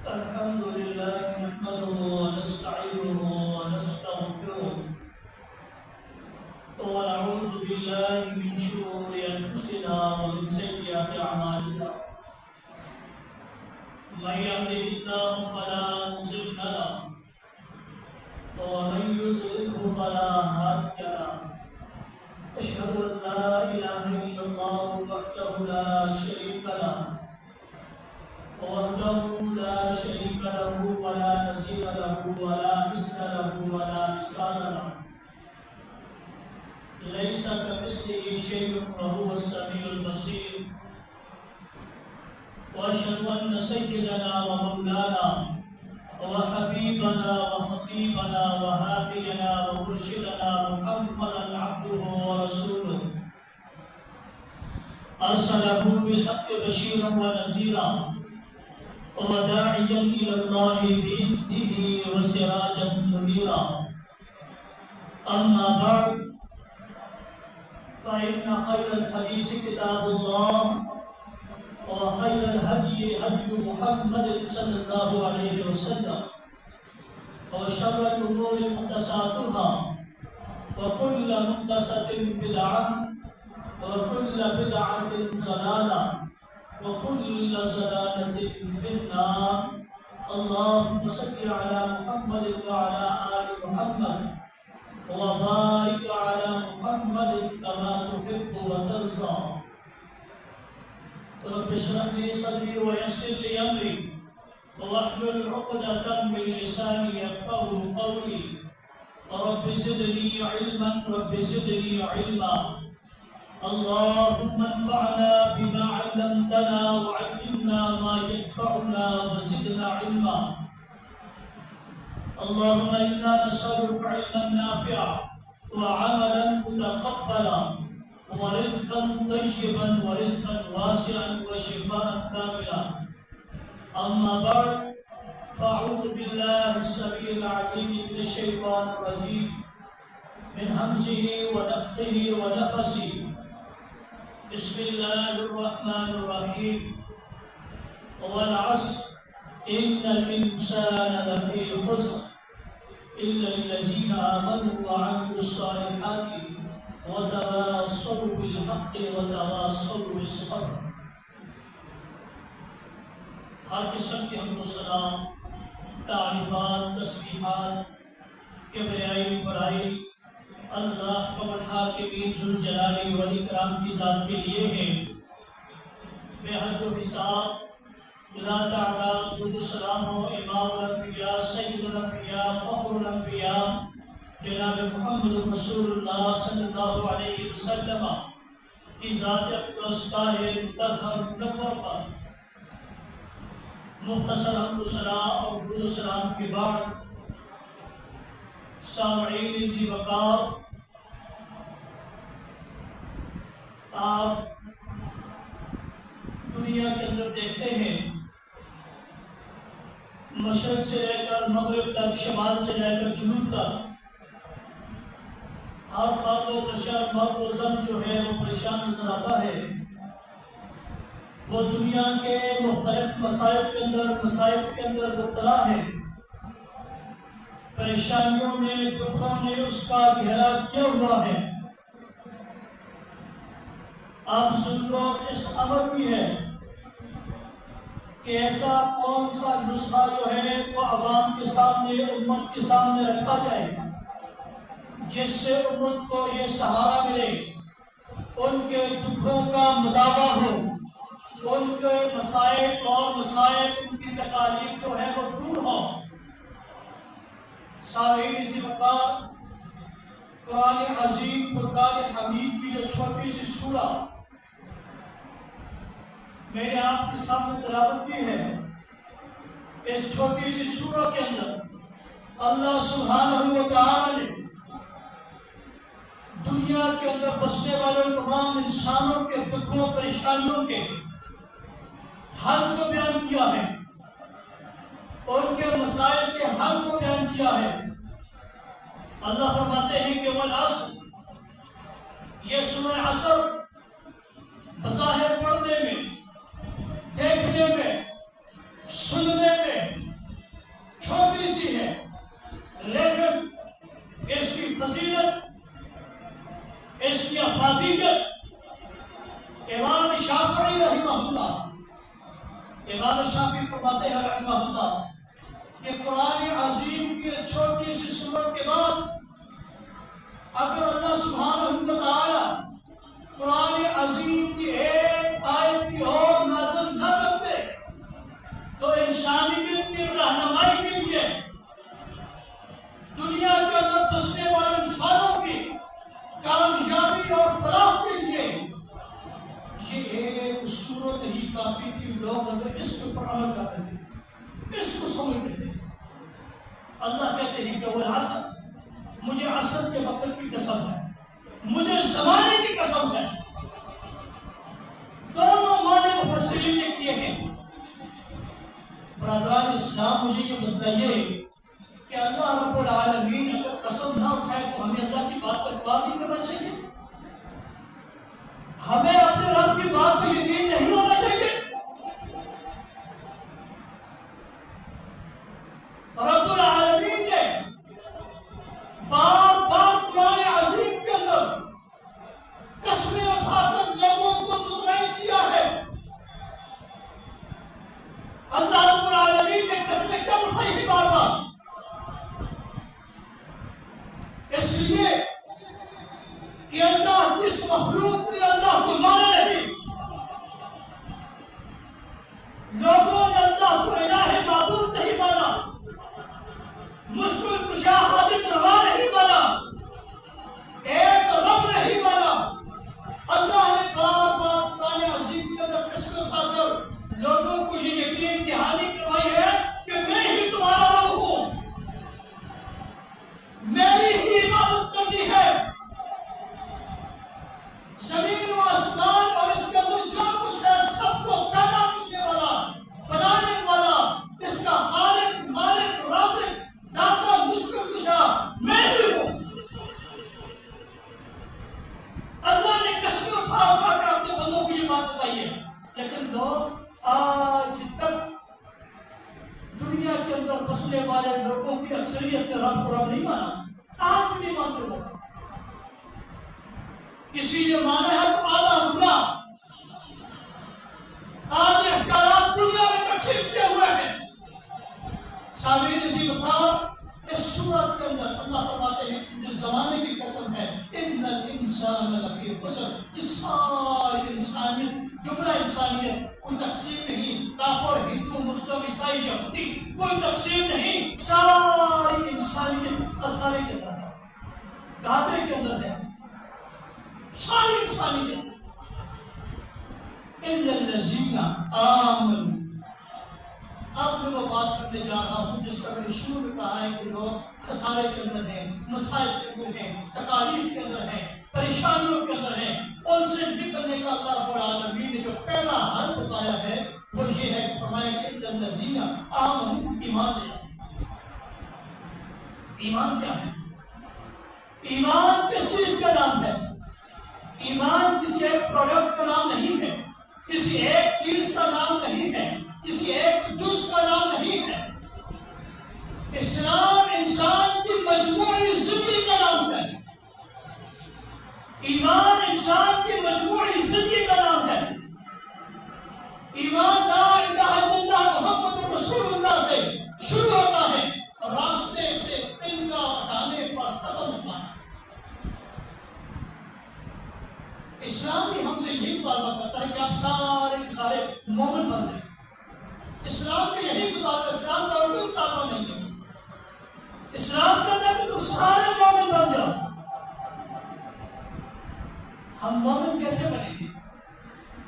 الحمد لله نحمده ونستعينه ونستغفره ونعوذ بالله من شرور أنفسنا ومن سيئات أعمالنا من يهده الله فلا مضل له ومن يضلله فلا هادي له أشهد أن لا إله إلا الله وحده لا شريك له وحده لا شريك له ولا نظير له ولا مثل له ولا مثال له ليس كمثله شيء وهو السميع البصير وأشهد أن سيدنا ومولانا وحبيبنا وخطيبنا وهادينا ومرشدنا محمدا عبده ورسوله أرسله بالحق بشيرا ونذيرا وداعيا إلى الله بإذنه وسراجا منيرا أما بعد فإن خير الحديث كتاب الله وخير الهدي هدي محمد صلى الله عليه وسلم وشر الأمور محدثاتها وكل محدثة بدعة وكل بدعة ضلالة وكل ضلالة في النار. اللهم صل على محمد وعلى آل محمد وبارك على محمد كما تحب وترضى. رب اشرح لي صدري ويسر لي أمري واحلل عقدة من لساني يفقهوا قولي. رب زدني علما رب زدني علما. اللهم انفعنا بما علمتنا وعلمنا ما ينفعنا وزدنا علما. اللهم إنا نسألك علما نافعا وعملا متقبلا ورزقا طيبا ورزقا واسعا وشفاء كاملا. أما بعد فأعوذ بالله السميع العليم من الشيطان الرجيم من همزه ونفخه ونفسه. بسم الله الرحمن الرحيم. والعصر إن الإنسان لفي خسر إلا الذين آمنوا وعملوا الصالحات وتواصوا بالحق وتواصوا بالصبر. ہر قسم کے حمد و ثنا، تعریفات، تسبیحات، کبریائی، بڑائی اللہ الحاکمین ذوالجلال والاکرام کی ذات کے لیے ہے. بے حد و حساب لا تعداد درود و سلام ہو امام الانبیاء، سید الانبیاء، فخر الانبیاء جناب محمد رسول اللہ صلی اللہ علیہ وسلم کی ذات اقدس طاہر مطہر منور پر. مختصر حمد و ثنا اور درود و سلام کے بعد سامعین ذی وقار، آپ دنیا کے اندر دیکھتے ہیں مشرق سے لے کر مغرب تک، شمال سے لے کر جنوب تک، ہر فرد و بشر، مرد و زن جو ہے وہ پریشان نظر آتا ہے. وہ دنیا کے مختلف مسائل کے اندر مبتلا ہے. پریشانیوں نے، دکھوں نے اس کا گھیرا کیا ہوا ہے. اب ضرورت اس امر کی ہے کہ ایسا کون سا نسخہ جو ہے وہ عوام کے سامنے، امت کے سامنے رکھا جائے جس سے امت کو یہ سہارا ملے، ان کے دکھوں کا مداوع ہو، ان کے مسائل اور مسائل، ان کی تکالیف جو ہے وہ دور ہو. سامعین ذی وقار، قرآن عظیم فرقان حمید کی جو چھوٹی سی سورہ میں نے آپ کے سامنے تلاوت کی ہے، اس چھوٹی سی سورہ کے اندر اللہ سبحانہ و تعالی نے دنیا کے اندر بسنے والے تمام انسانوں کے دکھوں، پریشانیوں کے حل کو بیان کیا ہے، ان کے مسائل کے حل کو بیان کیا ہے. اللہ فرماتے ہیں کہ والعصر، یہ سورہ عصر بظاہر پڑھنے میں دیکھنے میں سننے میں چھوٹی سی ہے، لیکن اس کی فضیلت، اس کی افادیت، امام شافعی رحمہ اللہ، امام شافعی فرماتے ہیں رحمہ اللہ کہ قرآن عظیم کی چھوٹی سی سورت کے بعد اگر اللہ سبحانہ وتعالی قرآن عظیم کی ایک آیت کی اور نازل نہ کرتے تو انسانیت کی رہنمائی کے لیے، دنیا کے اندر بسنے والے انسانوں کی کامیابی اور فلاح کے لیے یہ ایک صورت ہی کافی تھی۔ لوگ اگر اس کے اوپر عمل کرتے تھے، اس کو سمجھتے تھے۔ اللہ کہتے ہیں کہ وہ عصر، مجھے عصر کے وقت کی قسم ہے، مجھے زمانے کی قسم ہے۔ دونوں معنی مفسرین نے کیے ہیں۔ برادران اسلام، مجھے یہ بتائیے کہ اللہ رب العالمین اگر قسم نہ اٹھائے تو ہمیں اللہ کی بات پر اعتبار نہیں کرنا چاہیے؟ ہمیں اپنے رب کی بات پہ یقین نہیں ہونا چاہیے؟ رب العالمین نے بار بار قرآن عظیم کے اندر قسمیں اٹھا کر لوگوں کو مطمئن کیا ہے۔ اللہ رب العالمین نے قسمیں کب اٹھائی ہیں بار بار؟ اس لیے کہ اللہ اس مخلوق نے اللہ کو مانا نہیں، لوگوں نے اللہ کو الہ معبود نہیں مانا، مشکل کشا حاجت روا نہیں مانا، ایک رب نہیں مانا۔ اللہ نے بار بار قرآن عظیم کے اندر قسم اٹھا کر لوگوں کو یہ یقین دہانی کروائی ہے کہ میں ہی تمہارا رب ہوں، میری ہی عبادت کرنی ہے۔ زمین و آسمان اور اس کے اندر جو کچھ ہے سب کو پیدا کرنے والا، بنانے والا، اس کا خالق، مالک، رازق، داتا، مشکل کشا میں ہی ہوں۔ اللہ نے قسم اٹھا اٹھا کر اپنے بندوں کو یہ بات بتائی ہے، لیکن لوگ آج تک دنیا کے اندر بسنے والے لوگوں کی اکثریت نے رب کو رب نہیں مانا، آج بھی نہیں مانتے لوگ۔ کسی نے مانا ہے تو آدھا ادھورا، آدھے اختیارات دنیا میں تقسیم کیے ہوئے ہیں۔ سامعین اسی مقام اس سورت کے اندر اللہ فرماتے ہیں جس زمانے کی قسم ہے ان الانسان لفی خسر، کہ ساری انسانیت، جملہ انسانیت، کوئی تقسیم نہیں، کافر، ہندو، مسلم، عیسائی، یہودی، کوئی تقسیم نہیں، ساری انسانیت خسارے کے اندر ہے، گھاٹے کے اندر ہے، ساری انسانیت۔ الا الذین آمنوا، اب میں وہ بات کرنے جا رہا ہوں جس کا میں نے شروع میں کہا ہے کہ لوگ خسارے کے اندر ہیں، مسائل کے اندر ہیں، تکالیف کے اندر ہیں، پریشانیوں کے اندر ہیں۔ ان سے نکلنے کا اللہ رب العالمین نے جو پہلا حل بتایا ہے وہ یہ ہے کہ فرمایا کہ الا الذین آمنوا، ایمان لے آؤ۔ ایمان کیا ہے؟ ایمان کس چیز کا نام ہے؟ ایمان کسی ایک پروڈکٹ کا نام نہیں ہے، کسی ایک چیز کا نام نہیں ہے، کسی ایک جز کا نام نہیں ہے۔ اسلام انسان کی مجموعی زندگی کا نام ہے، ایمان انسان کی مجموعی زندگی کا نام ہے۔ ایمان لا الہ الا اللہ محمد رسول اللہ سے شروع ہوتا ہے، راستے سے انکار ہٹانے پر ختم ہوتا ہے۔ اسلام بھی ہم سے یہی مطالبہ کرتا ہے کہ آپ سارے مومن بن جائیں۔ اسلام کا یہی مطالبہ، اسلام کا اور کوئی مطالبہ نہیں ہے۔ اسلام کہتا ہے کہ تم سارے مومن بن جاؤ۔ ہم مومن کیسے بنیں گے؟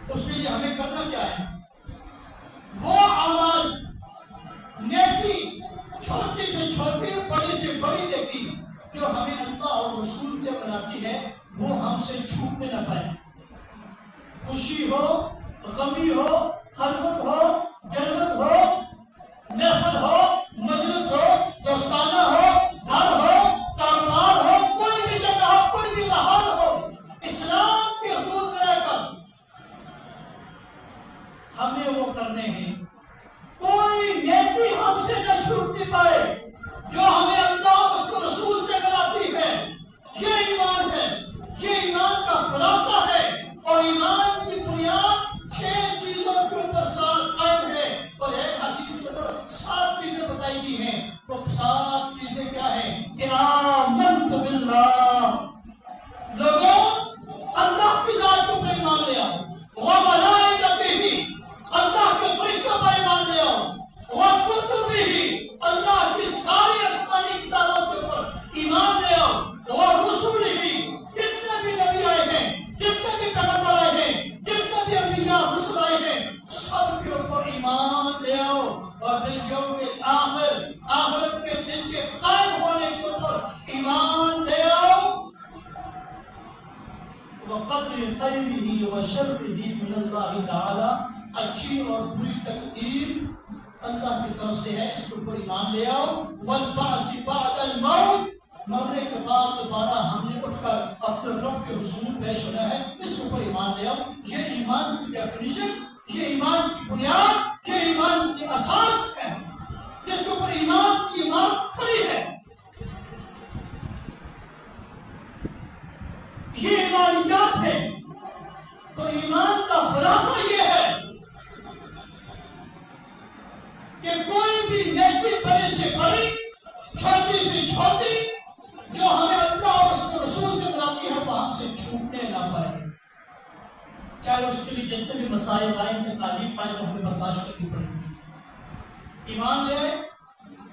اس کے لیے ہمیں کرنا کیا ہے؟ وہ اعمال، نیکی، چھوٹی سے چھوٹی، بڑی سے بڑی نیکی جو ہمیں اللہ اور رسول سے بناتی ہے وہ ہم سے چھوٹنے نہ پائے۔ خوشی ہو، غمی ہو، خلوت ہو، جلوت ہو، محفل ہو، مجلس ہو، دوستانہ ہو، گھر ہو، کاروبار ہو، کوئی بھی جگہ ہو، کوئی بھی ماحول ہو، اسلام کی حدود میں رہ کر ہمیں وہ کرنا وقدر خیرہ وشرہ من اللہ تعالی، اچھی اور بری تقدیر اللہ کی طرف سے ہے، اس کے اوپر ایمان لے آؤ۔ والبعث بعد الموت، مرنے کے بعد دوبارہ ہم نے اٹھ کر اپنے رب کے حضور پیش ہونا ہے، اس کے اوپر ایمان لے آؤ۔ یہ ایمان کی ڈیفینیشن، یہ ایمان کی بنیاد، یہ ایمان کی اساس ہے جس کے اوپر ایمان کی عمارت کھڑی ہے۔ یہ ایمانیات ہے۔ تو ایمان کا خلاصہ یہ ہے کہ کوئی بھی نیکی بڑی سے بڑی، چھوٹی سے چھوٹی، جو ہمیں اللہ اور اس کے رسول سے ملاتی ہے، وہ ہم سے چھوٹنے نہ پائے، چاہے اس کے لیے جتنے بھی مسائل آئیں، تکالیف آئیں، ہمیں برداشت کرنی پڑے گی۔ ایمان لے آئے،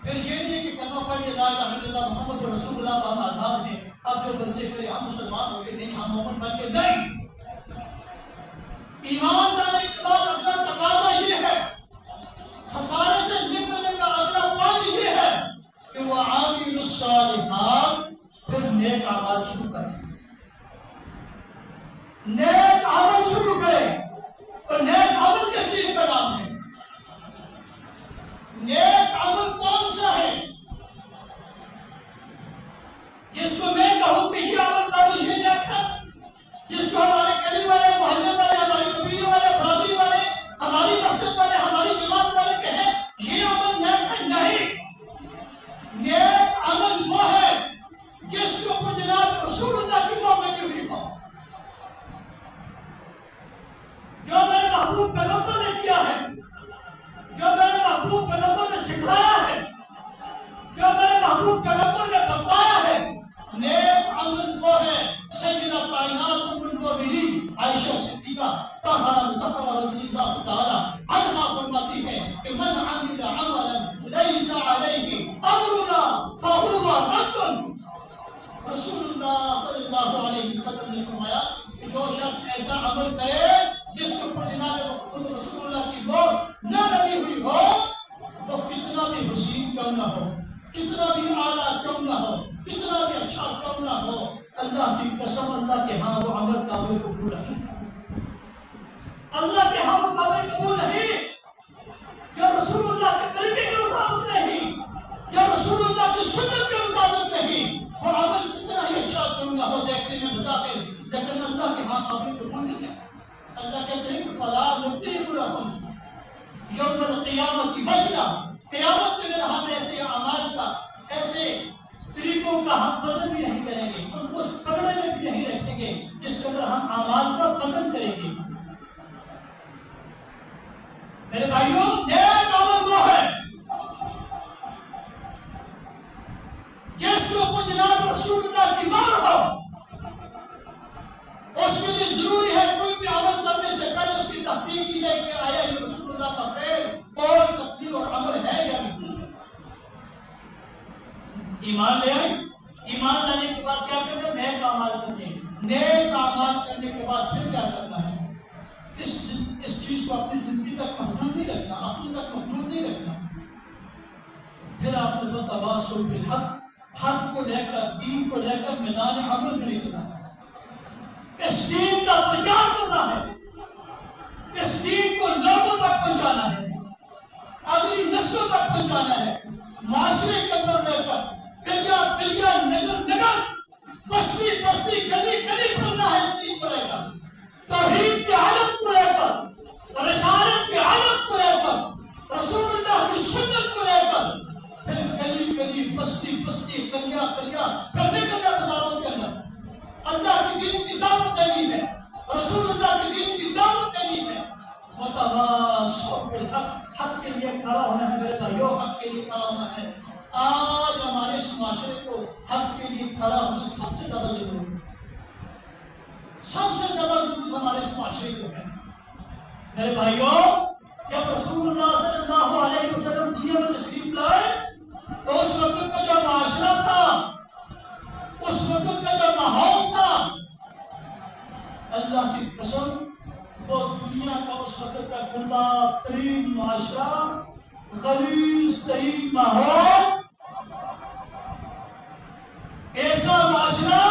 پھر یہ نہیں ہے کہ کلمہ پڑھ کے لا الہ الا اللہ محمد رسول اللہ ہم آزاد ہیں، اب جو مرضی کرے ہم مسلمان ہو گئے، نہیں، ہم مومن بن کے نہیں۔ ایمان لانے کے بعد اگلا تقاضا یہ ہے، خسارے سے نکلنے کا اگلا پوائنٹ یہ ہے کہ وہ عامل الصالحات، پھر نیک اعمال شروع کریں، نیک عمل شروع کریں۔ اور نیک عمل کس چیز کا نام ہے؟ نیک عمل کون سا ہے جس کو میں کہوں کہ یہ عمل کا مجھے نیک ہے، جس کو ہمارے گلی والے، محلے والے، ہمارے قبیلے والے، برادری والے، ہماری مسجد والے، ہماری جماعت والے کہیں یہ عمل نیک ہے؟ نہیں، نیک عمل وہ ہے جس کے اوپر جناب رسول اللہ کی موقع کی ہوئی ہو، جو میرے محبوب پیغمبر نے کیا ہے، جو میرے محبوب پیغمبر نے سکھایا ہے، جو میرے محبوب پیغمبر نے بتایا ہے۔ نیک عمل وہ ہے، سیدنا کائنات ام المؤمنین عائشہ صدیقہ طاہرہ مطہرہ رضی اللہ تعالی عنہا فرماتی ہے کہ من عمل عملا لیس علیہ امرنا فہو رد۔ رسول اللہ صلی اللہ علیہ وسلم نے فرمایا کہ جو شخص ایسا عمل کرے جس کے اوپر جناب محمد رسول اللہ کی مہر نہ لگی ہوئی ہو، وہ کتنا بھی حسین کیوں نہ ہو، کتنا بھی اعلیٰ کیوں نہ ہو، کتنا بھی اچھا کیوں نہ ہو، اللہ کی قسم اللہ کے ہاں وہ عمل قابل قبول نہیں، اللہ کے ہاں وہ قابل قبول نہیں، جو رسول اللہ کے طریقے کے مطابق نہیں، جو رسول اللہ کی سنت کے مطابق نہیں، وہ عمل کتنا ہی اچھا کیوں نہ ہو، دیکھنے میں بظاہر، لیکن اللہ کے ہاں قابل قبول نہیں ہے۔ اللہ کہتے ہیں کہ فلا نقیم لکم یوم القیامت وزنا، قیامت کے دن ہم ایسے اعمال کا، ایسے طریقوں کا ہم وزن بھی نہیں کریں گے، اس کو پکڑے میں بھی نہیں رکھیں گے جس کے اندر ہم اعمال کا وزن کریں گے۔ میرے بھائیوں، نیک عمل وہ ہے جس کے اوپر جناب رسول اللہ کی مہر ہو۔ اس کے لیے ضروری ہے کوئی بھی عمل کرنے سے پہلے اس کی تحقیق کی جائے کہ آیا یہ رسول اللہ کا فعل اور تقدیر اور عمل ہے یا نہیں۔ ایمان لے آئے، ایمان لانے کے بعد کیا کرنا ہے؟ نیک اعمال کرنے ہیں۔ نیک اعمال کرنے کے بعد پھر کیا کرنا ہے؟ اس چیز کو اپنی زندگی تک محدود نہیں رکھنا، اپنی تک محدود نہیں رکھنا۔ پھر آپ نے تو تواصل بالحق، حق کو لے کر، دین کو لے کر میدان عمل میں نکلنا ہے، اس دین کا پرچار کرنا ہے، اس دین کو لوگوں تک پہنچانا ہے، اگلی نسلوں تک پہنچانا ہے، معاشرے کے اندر لے کر گلیا گلیا، نگر نگر، بستی بستی، گلی گلی پھرنا ہے اس دین کو لے کر، توحید کی عالم کو لے کر، رسالت کی عالم کو لے کر، رسول اللہ کی سنت کو لے کر، پھر گلی گلی، بستی بستی، گلیا گلیا، پھر نکلنا بازاروں کے اندر، اللہ کے دین کی دعوت دینی ہے، رسول اللہ کے دین کی دعوت دینی ہے۔ وتواصوا بالحق، حق کے لیے کھڑا ہونا ہے میرے بھائیوں، حق کے لیے کھڑا ہونا ہے۔ آج ہمارے اس معاشرے کو حق کے لیے کھڑا ہونا سب سے زیادہ ضروری ہے، سب سے زیادہ ضرورت ہمارے اس معاشرے کو ہے۔ میرے بھائیوں، جب رسول اللہ صلی اللہ علیہ وسلم دنیا میں تشریف لائے تو اس وقت کا جو معاشرہ تھا، اس وقت کا جو ماحول تھا، اللہ کی قسم وہ دنیا کا اس وقت کا گندا ترین معاشرہ، غلیظ ترین ماحول، ایسا معاشرہ،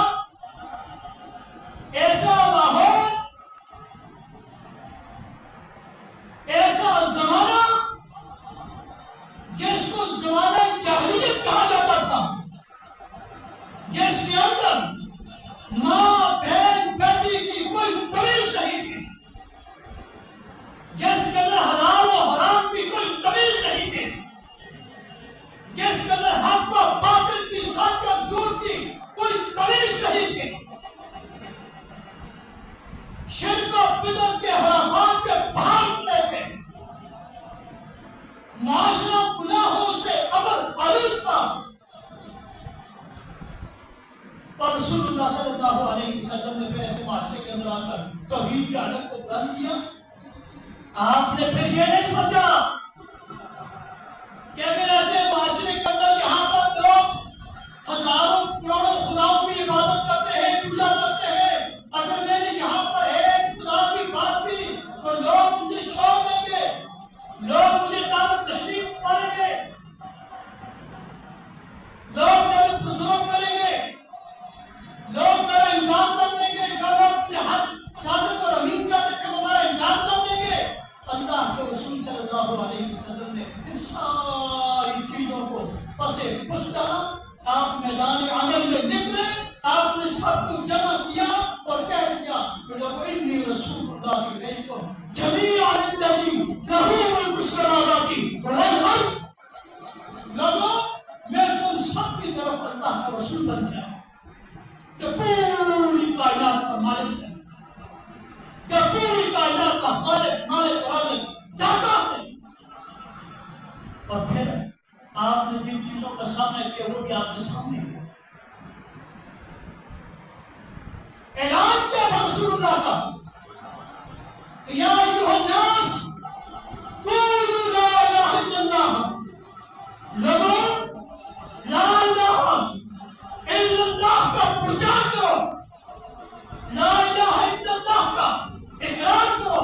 ایسا معاشرہ گناہوں سے آلود تھا، اور رسول اللہ صلی اللہ علیہ وسلم نے پھر ایسے معاشرے کے اندر آ کر توحید کے اڈک کو بلند کیا۔ آپ نے پھر یہ نہیں سوچا کہ اگر ایسے معاشرے کے اندر یہاں پر لوگ ہزاروں کروڑوں خداؤں کی عبادت کرتے ہیں، پوجا کرتے ہیں، اگر میں نے یہاں پر ایک خدا کی بات کی تو لوگ مجھے چھوڑ دیں گے، لوگ مجھے دعوت تشریف پڑیں گے، لوگ میرے گزروں کریں گے، لوگ میرا امداد کر دیں گے، جو لوگ اپنے حق صادق اور امین کرتے تھے وہ میرا امداد کر دیں گے۔ اللہ کے رسول صلی اللہ علیہ وسلم نے ان ساری چیزوں کو پسے پش ڈالا۔ آپ میدان عمل میں نکلے، آپ نے سب کو جمع کیا اور کہہ دیا کہ لوگو انی رسول اللہ علیکم جمیعا الذی لہ ملک السماوات والارض، لوگو میں تم سب کی طرف اللہ کا رسول بن گیا جو پوری کائنات کا مالک ہے، جو پوری کائنات کا خالق، مالک، رازق، داتا ہے۔ اور پھر آپ نے جن چیزوں کا سامنا کیا وہ بھی آپ کے سامنے کیا، اعلان کیا تھا رسول اللہ کا، یا ایھا الناس قولوا لا الہ الا اللہ، لوگوں لا الہ الا اللہ کا پرچار کرو، لا الہ الا اللہ کا اقرار کرو،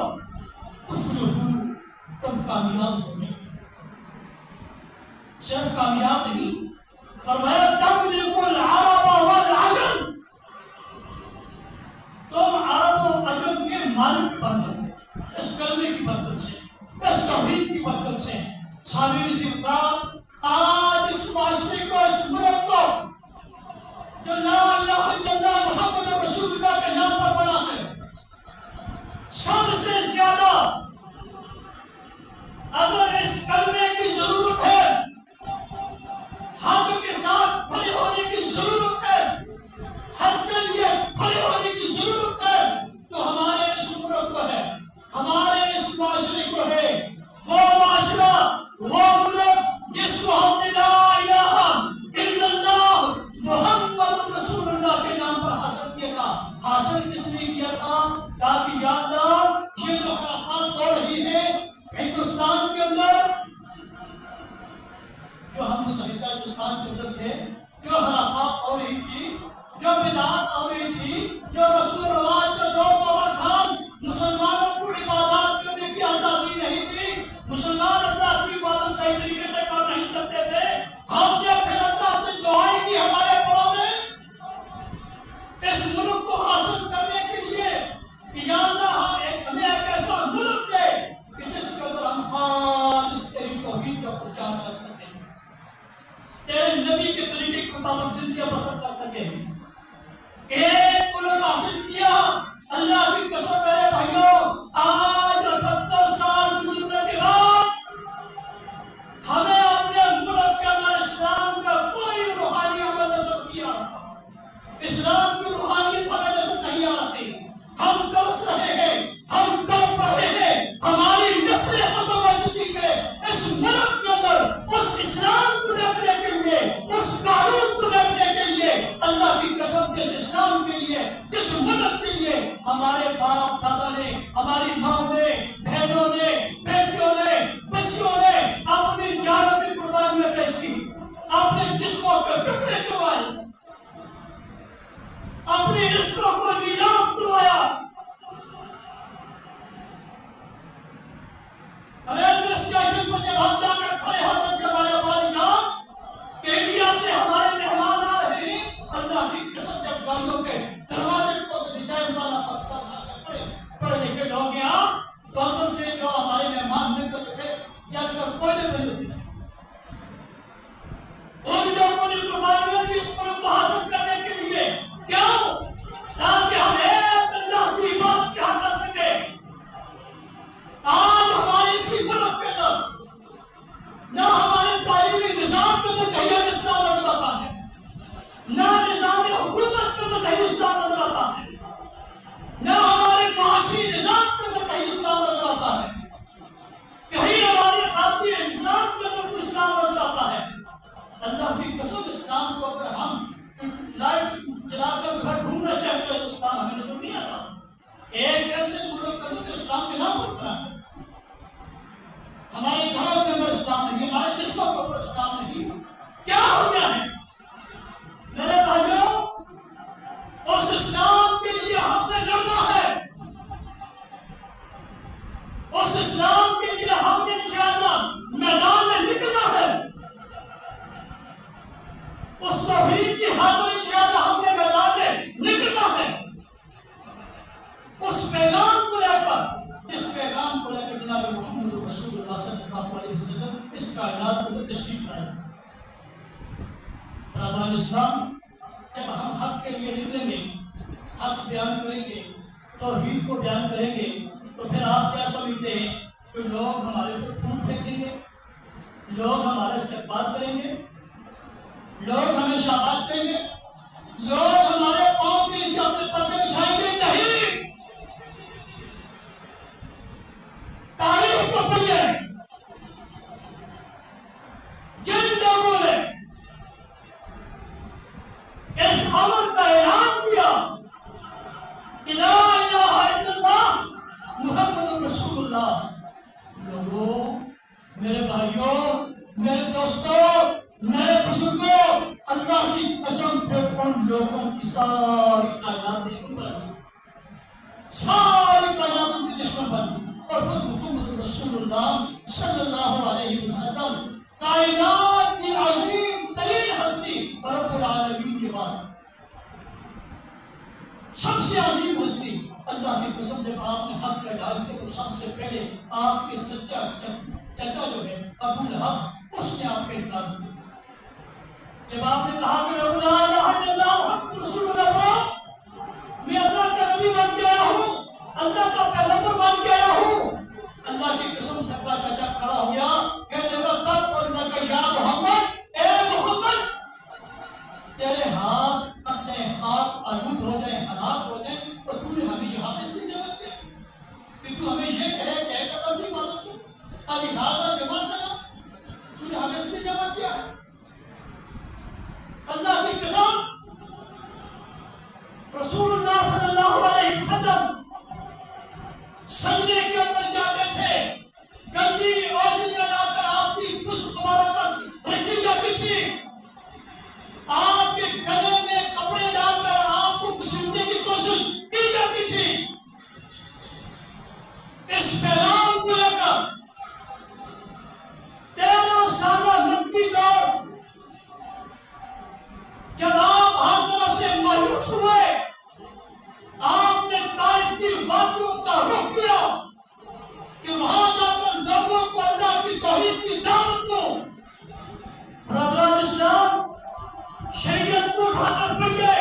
تفلحوا، تم کامیاب ہو جاؤ۔ صرف کامیاب نہیں، فرمایا تملک العرب والعجم، تم عرب و عجم کے مالک بن جاؤ اس کلمے کی برکت سے، اس توحید کی برکت سے۔ سامعین ذکر آج اس معاشرے کو، اس ملک کو جو لا الہ الا اللہ محمد رسول اللہ کے نام پر بنا ہے، سب سے زیادہ اگر اس کلمے کی ضرورت ہے، حق کے ساتھ کھڑے ہونے کی ضرورت ہے، حق کے لیے کھڑے ہونے کی ضرورت ہے، تو ہمارے اس ملک کو ہے، ہمارے اس معاشرے کو ہے، وہ معاشرہ، وہ ملک جس کو ہم نے لا الہ الا اللہ محمد رسول اللہ کے نام پر حاصل کیا تھا۔ حاصل کس نے کیا تھا؟ تاکہ یا اللہ یہ جو خلافات ہو رہی ہے ہندوستان کے اندر، جو ہم متحدہ ہندوستان کے اندر تھے، جو خلافات ہو رہی تھی، جو بدعات ہو رہی تھی، جو رسم و رواج کا دور تھا، مسلمانوں کو عبادات کرنے کی آزادی نہیں تھی، مسلمان اللہ کی عبادت صحیح طریقے سے کر نہیں سکتے تھے، ہم نے پھر اللہ سے دعائیں کی ہمارے بڑوں نے اس ملک کو حاصل کرنے کے لیے کہ یا اللہ ہمیں ایک ایسا ملک دے کہ جس کے اندر ہم خالص تیری توحید کا پرچار کر سکیں، تیرے نبی کے طریقے کے مطابق زندگی بسر کر سکیں۔ ایک ملک حاصل کیا، اللہ کی قسم ہے بھائیوں، آج 78 سال گزرنے کے بعد ہمیں اپنے ملک کے اندر اسلام کا کوئی روحانی عمل نظر نہیں آ رہا، اسلام کی روحانیت ہمیں نظر نہیں آ رہی، ہم ترس رہے ہیں، ہم تڑپ رہے ہیں، ہماری نسلیں ختم ہو چکی ہے اس ملک کے اندر اس اسلام کو دیکھنے کے لیے، اس قانون کو دیکھنے کے لیے۔ اللہ کی قسم جس اسلام کے لیے، جس ملک کے لیے ہمارے باپ دادا نے، ہماری ماں نے، بہنوں نے، بیٹیوں نے، بچیوں نے اپنی جانوں کی قربانیاں پیش کی، اپنے جسموں کے ٹکڑے کروائے، اپنی رشتوں کو نیلام کروایا، ریلوے اسٹیشن پر جب ہم جا کر کھڑے ہوتے تھے ہمارے والدین کہ انڈیا سے ہمارے مہمان آ رہے ہیں، اللہ کی قسم جب گاڑیوں کے دروازے کو ڈیزائن والا پاکستان آ کر پڑھے لکھے لوگ یہاں تو اندر سے جو ہمارے مہمان نکلتے تھے جل کر کوئلے بنے ہوتے تھے۔ ان لوگوں نے قربانیاں دی اس ملک کو حاصل کرنے کے لیے، کیوں؟ تاکہ ہم ایک ایسے ملک کا جو اسلام کے نام پر بنا ہے، ہمارے گھروں کے اندر اسلام نہیں، ہمارے جسموں کے اوپر اسلام نہیں، کیا ہو گیا ہے میرے بھائیوں؟ اس اسلام کے لیے ہم نے لڑنا ہے، اس اسلام کے لیے ہم نے انشاءاللہ میدان میں نکلنا ہے، اس توحید کی خاطر انشاءاللہ ہم نے میدان میں نکلنا ہے، اس پیغام کو لے کر، جس پیغام کو لے کر جناب محمد رسول اللہ صلی اللہ علیہ وسلم اس کائنات کو تشریف لائے۔ برادران اسلام، جب ہم حق کے لیے نکلیں گے، حق بیان کریں گے، توحید کو بیان کریں گے، تو پھر آپ کیا سمجھتے ہیں کہ لوگ ہمارے اوپر پھول پھینکیں گے، لوگ ہمارا استقبال کریں گے، لوگ ہمیں شاباش دیں گے، لوگ ہمارے پاؤں کے نیچے اپنے پتے بچھائیں گے؟ نہیں، تاریخ کو پڑھیے، جن لوگوں نے اس امر کا اعلان کیا کہ لا الہ الا اللہ محمد رسول اللہ، لوگوں، میرے بھائیوں، میرے دوستوں، میرے بزرگوں، اللہ کی قسم پہ ان لوگوں کی ساری کائنات دشمن بن گئی، ساری کائنات ان کی دشمن بن گئی، اور خود محمد رسول اللہ صلی اللہ علیہ وسلم کائنات کی عظیم ترین ہستی رب العالمین کے بعد سب سے عظیم ہستی، اللہ کی قسم جب آپ نے حق کا اعلان کیا تو سب سے پہلے آپ کے سچا چچا جو ہے ابو لہب، اس نے آپ پہ اعتراض کیا۔ جب آپ نے کہا کہ لا الہ الا اللہ محمد رسول اللہ، میں اللہ کا نبی بن کے آیا ہوں، اللہ کا پیغمبر بن کے آیا ہوں، اللہ کی قسم سے اپنا چچا کھڑا ہو گیا، کہنے لگا تب اور لگا یا محمد، اے محمد، تیرے ہاتھ قتل خاک آلود ہو جائیں، ہلاک ہو جائیں، اور تو نے ہمیں یہاں پہ اس لیے جمع کیا کہ تو ہمیں یہ کہے کہ اللہ کی مدد کو علی ہاتھ جمع کرنا، تو نے ہمیں اس لیے جمع کیا ہے؟ اللہ کی قسم، رسول اللہ صلی اللہ علیہ وسلم سجدے کے اندر جاتے تھے، گندی اوجریاں لا کر آپ کی پشت مبارک پر رکھی جاتی تھی، آپ کے گلے میں کپڑے ڈال کر آپ کو گھسیٹنے کی کوشش کی جاتی تھی۔ اس پیغام کو لے کر 13 سالہ مکی دور جب آپ ہر طرف سے مایوس ہوئے، آپ نے طائف کی وادیوں کا رخ کیا کہ وہاں جا کر لوگوں کو اللہ کی توحید کی دعوت دو۔ برادران اسلام، شریعت کو اٹھا کر پڑھیے،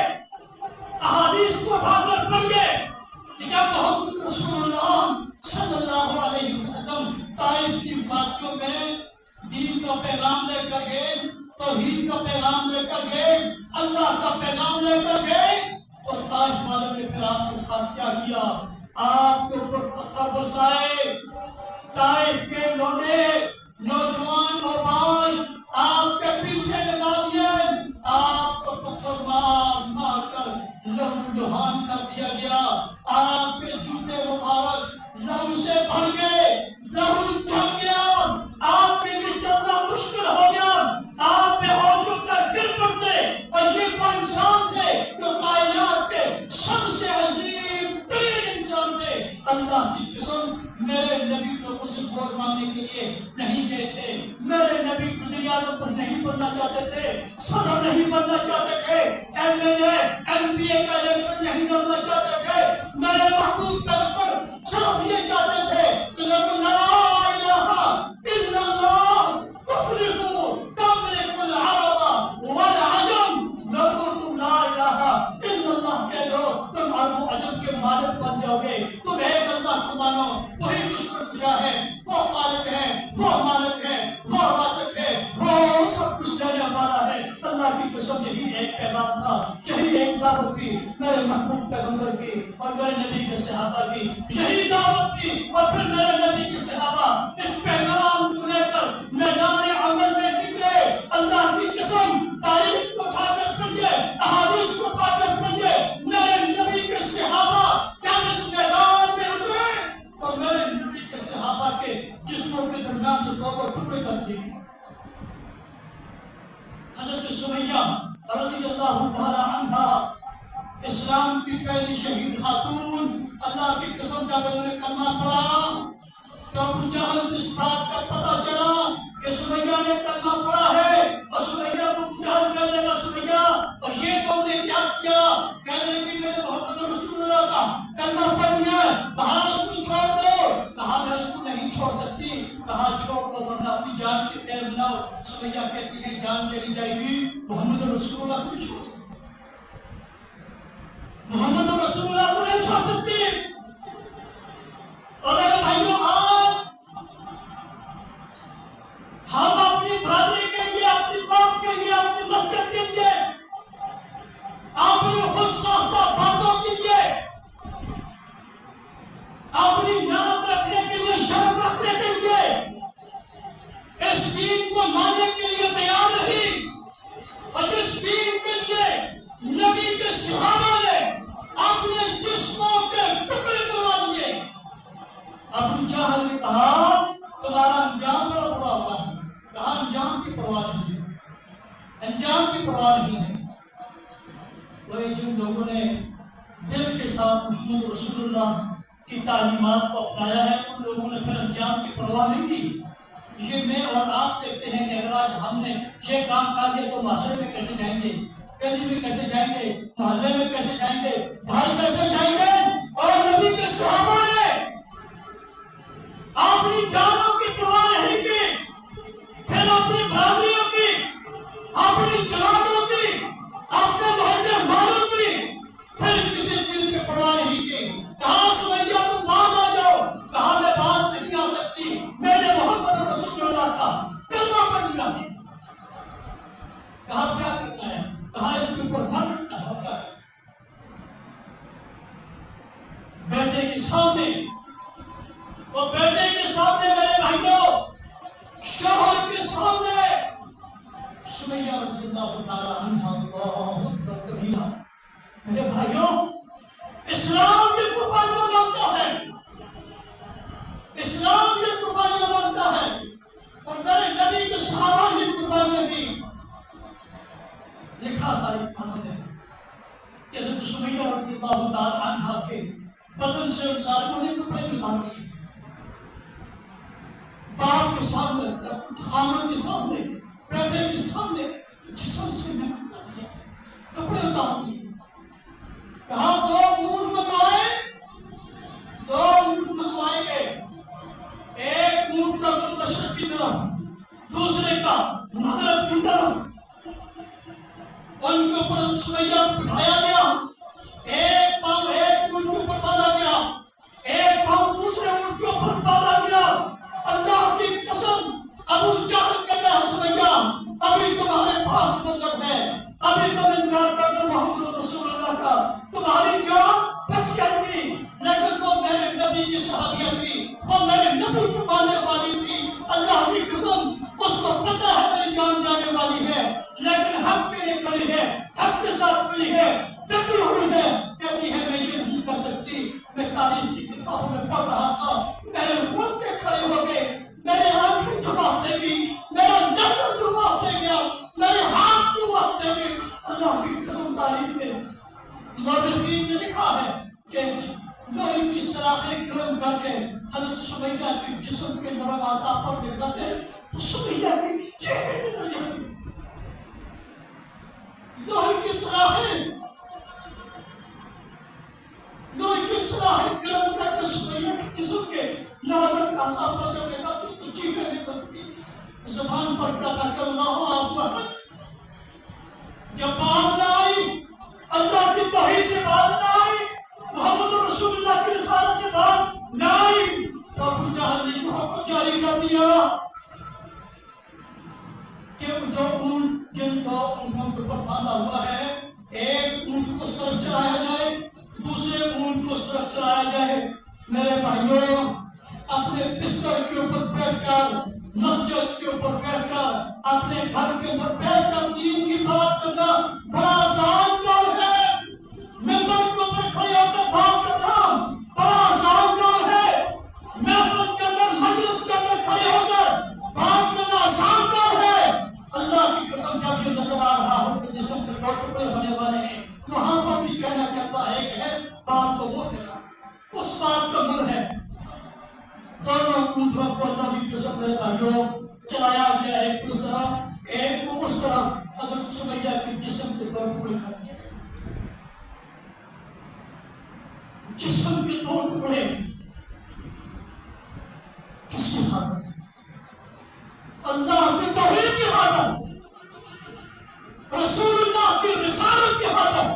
احادیث کو اٹھا کر پڑھیے کہ جب محمد رسول اللہ صلی اللہ علیہ وسلم طائف کی وادیوں میں دین کا پیغام لے کر گئے، توحید کا پیغام لے کر گئے، اللہ کا پیغام لے کر گئے، اور طائف والوں نے پھر آپ کے ساتھ کیا کیا؟ آپ کے اوپر پتھر برسائے، طائف کے لوٹے نوجوان اور باش آپ کے پیچھے لگا دیے، آپ کو پتھر مار مار کر لہو لہان کر دیا گیا، آپ کے جوتے مبارک لہو سے بھر گئے، لہو جم گیا، آپ کے لیے چلنا مشکل ہو گیا، آپ بے ہوش ہو کر گر پڑتے، اور یہ وہ انسان تھے جو کائنات کے سب سے عظیم ترین انسان تھے۔ اللہ کی قسم، میرے نبی لوگوں سے ووٹ مانگنے کے لیے نہیں گئے تھے، میرے نبی وزیراعظم پر نہیں بننا چاہتے تھے، صدر نہیں بننا چاہتے تھے، M L A M P A کا الیکشن نہیں لڑنا چاہتے تھے، میرے محبوب پیغمبر صرف یہ چاہتے تھے کہ لوگ لا الہ الا اللہ تفلحوا تملک العرب والعجم، لوگوں تم لا الہ الا اللہ کہہ دو، تم عرب و عجم کے مالک بن جاؤ گے، تم ایک اللہ کو مانو، وہی مشکل کشا ہے، وہ خالق ہے، وہ مالک ہے، وہ رازق ہے، وہ سب کچھ دینے والا ہے۔ اللہ کی قسم، یہی ایک پیغام تھا، یہی ایک دعوت تھی میرے محبوب پیغمبر کی اور میرے نبی کے صحابہ کی، یہی دعوت تھی، اور پھر میرے نبی کے صحابہ اس پیغام کو لے کر میدان عمل میں نکلے۔ اللہ کی قسم، تاریخ کو اٹھا کر پڑھیے، احادیث کو اٹھا کر پڑھیے، میرے نبی کے صحابہ جب اس میدان خاتون، اللہ کی قسم جب انہوں نے کلمہ پڑھا تو ابو جہل اس بات کا پتہ چلا کہ سمیہ نے کلمہ پڑھا ہے، اور سمیہ کو ابو جہل کہنے لگا سمیہ اور یہ تم نے کیا کیا؟ کہنے لگی میں نے محمد رسول اللہ کا کلمہ پڑھ لیا، کہا اس کو چھوڑ دو، کہا میں اس کو نہیں چھوڑ سکتی، کہا چھوڑ دو ورنہ اپنی جان کی خیر بناؤ۔ سمیہ کہتی ہے جان چلی جائے گی محمد رسول اللہ کو نہیں چھوڑ سکتی، محمد رسول اللہ کو نہیں چھوڑ سکتی۔ اور میرے بھائیوں آج ہم اپنی برادری کے لیے، اپنی قوم کے لیے، اپنی مسجد کے لیے، اپنی خود ساختہ باتوں کے لیے، اپنی نام رکھنے کے لیے، شرم رکھنے کے لیے، اس دین کو ماننے کے لیے تیار نہیں، اور جس دین کے لیے نبی کے صحابہ نے اپنے جسموں کے ٹکڑے کروا دیے۔ ابو جہل نے کہا تمہارا انجام بڑا برا ہوا ہے، کہا انجام کی پرواہ نہیں ہے، انجام کی پرواہ نہیں ہے۔ وہ جن لوگوں نے دل کے ساتھ محمد رسول اللہ کی تعلیمات کو اپنایا ہے ان لوگوں نے پھر انجام کی پرواہ نہیں کی۔ یہ میں اور آپ دیکھتے ہیں کہ اگر آج ہم نے یہ کام کر دیا تو معاشرے میں کیسے جائیں گے، گلی میں کیسے جائیں گے، محلے میں کیسے جائیں گے، بھائی کیسے جائیں گے؟ اور نبی کے صحابہ نے اپنی جانوں کی پرواہ نہیں کی، پھر اپنی برادریوں کی، اپنی جماعتوں کی، اپنے محلے والوں کی، پھر کسی چیز کی پرواہ نہیں کی۔ کہا سمیہ تم باز آ جاؤ، کہا میں باز نہیں آ سکتی، میں نے محمد رسول اللہ کا کلمہ پڑھ لیا۔ کہا کیا کرنا ہے؟ کہا اس کے اوپر مر مٹنا ہوتا ہے۔ بیٹے کے سامنے، وہ بیٹے کے سامنے میرے بھائیوں، شوہر کے سامنے سمیہ رضی اللہ تعالیٰ عنہ اللہ اکبر کبیرہ۔ میرے بھائیوں اسلام یہ قربانیاں مانگتا ہے، اسلام یہ قربانیاں مانگتا ہے، اور میرے نبی کے صحابہ نے قربانیاں دی۔ لکھا تاریخ خانوں نے کہ حضرت سمیہ رضی اللہ تعالیٰ عنہ کے بدن سے ان ظالموں نے کپڑے اتار دیے، باپ کے سامنے، خامن کے سامنے، بیٹے کے سامنے جسم سے محن کر دیا، کپڑے اتار دیے۔ کہا دو اونٹ منگوائیں گے، ایک اونٹ کا مشرق کی طرف، دوسرے کا مغرب کی طرف۔ ان کے اوپر سمیہ کو بٹھایا گیا، ایک پاؤں ایک اونٹ کے اوپر باندھا گیا، ایک پاؤں دوسرے اونٹ کے اوپر باندھا گیا۔ اللہ کی قسم ابو جہل کہتا ہے سمیہ ابھی تمہارے پاس طاقت ہے، ابھی تم انکار کر دو محمد رسول اللہ کا، تمہاری جان بچ گئی تھی، لیکن وہ میرے نبی کی صحابیہ تھی، وہ میرے نبی کو ماننے والی تھی۔ اللہ کی قسم اس کو پتہ ہے میری جان جانے والی ہے، لیکن حق کے لیے کھڑی ہے، حق کے ساتھ کھڑی ہے، ڈٹی ہوئی ہے، کہتی ہے میں یہ نہیں کر سکتی۔ میں تاریخ کی کتابوں میں پڑھ رہا تھا، میرے رونگٹے کھڑے ہو گئے، میرے آنکھیں جواب دے گی، میرا نظر جواب دے گیا، میرے ہاتھ جواب دے گی۔ اللہ کی قسم تاریخ میں مورخین نے لکھا ہے کہ لوہے کی سلاخیں گرم کر کے حضرت سمیہ کے جسم کے نرم اعضاء پر دکھاتے تو سمیہ کے چہرے نظر جاتی، لوہے کی سلاخیں گرم کر کے سمیہ کے جسم کے نازک اعضاء پر جب دکھاتے تو چیخیں نکلتی، زبان پر کہا کہ اللہ اکبر۔ جب باز نہ آئی، اللہ کی توحید سے باز نہ آئی، محمد رسول اللہ کی رسالت سے باز نہ آئی، تو ابو جہل نے یہ حکم جاری کر دیا کہ جو اونٹ جن دو اونٹوں کے اوپر باندھا ہوا ہے، ایک اونٹ کو اس طرف چلایا جائے، دوسرے اونٹ کو اس طرف چلایا جائے۔ میرے بھائیوں اپنے بستر کے اوپر بیٹھ کر، مسجد کے اوپر بیٹھ کر، اپنے گھر کے اندر بیٹھ کر دین کی بات کرنا بڑا آسان کام ہے۔ ممبر کے اوپر کھڑے ہو کر بات کرنا بڑا آسان کام ہے، محفل کے اندر، مجلس کے اندر کھڑے ہو کر بات کرنا آسان کام ہے۔ اللہ کی قسم جب یہ نظر آ رہا ہو کہ جسم کے دو ٹکڑے ہونے والے ہیں، وہاں پر بھی کہنا کہتا ایک ہے، بات تو وہ بات کا مل ہے. دونوں اونٹوں کو اللہ کی قسم ہے بھائیوں چلایا گیا، ایک اس طرف ایک کو اس طرف. حضرت سمیہ کے جسم کے دو ٹکڑے کر دیے، جسم کے دو ٹکڑے کسی حالت اللہ کی توحید کی حالت، رسول اللہ کی رسالت کی حالت،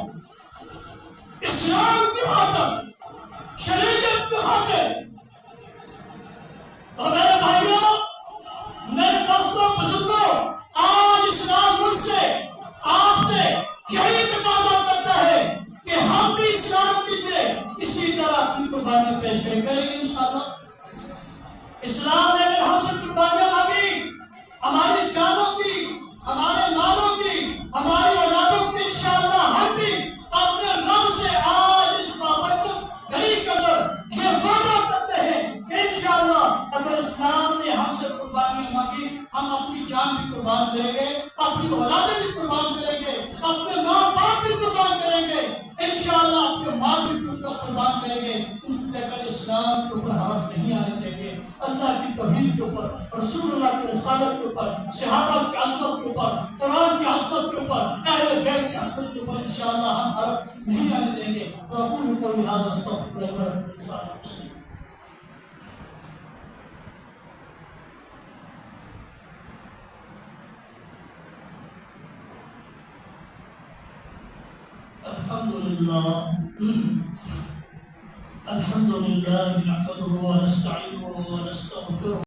اسلام کی حالت، شریعت کی حالت. اور میرے بھائیوں، میرے دوستوں، بزرگوں، آج اسلام مجھ سے آپ سے یہی تقاضا کرتا ہے کہ ہم بھی اسلام کے لیے اسی طرح اپنی قربانیاں پیش کریں گے انشاءاللہ. اسلام نے ہم سے قربانیاں مانگی، ہماری جانوں کی، ہمارے مالوں کی، ہماری اولادوں کی. انشاءاللہ ہم بھی اپنے رب سے آج اس بابرکت گھڑی کے اندر یہ وعدہ کرتے ہیں کہ انشاءاللہ اگر اسلام نے ہم سے قربانیاں مانگی، ہم اپنی جان بھی قربان کریں گے، اپنی اولادیں بھی قربان کریں گے، اپنے ماں باپ بھی قربان کریں گے، انشاءاللہ اپنے مال بھی قربان کریں گے. لیکن اسلام کے اوپر حرف نہیں آنے دیں گے. اللہ کی توحید کے اوپر، رسول اللہ کی رسالت کے اوپر، صحابہ کی عظمت کے اوپر، قرآن کی عظمت کے اوپر، اہل بیت کی عظمت کے اوپر انشاءاللہ ہم حرف نہیں آنے دیں گے. وَأَقُولُ قَوْلِي هَٰذَا وَأَسْتَغْفِرُ اللَّهَ لَكُمْ وَلِسَائِرِ الْمُسْلِمِينَ. الحمد لله نحمده ونستعينه ونستغفره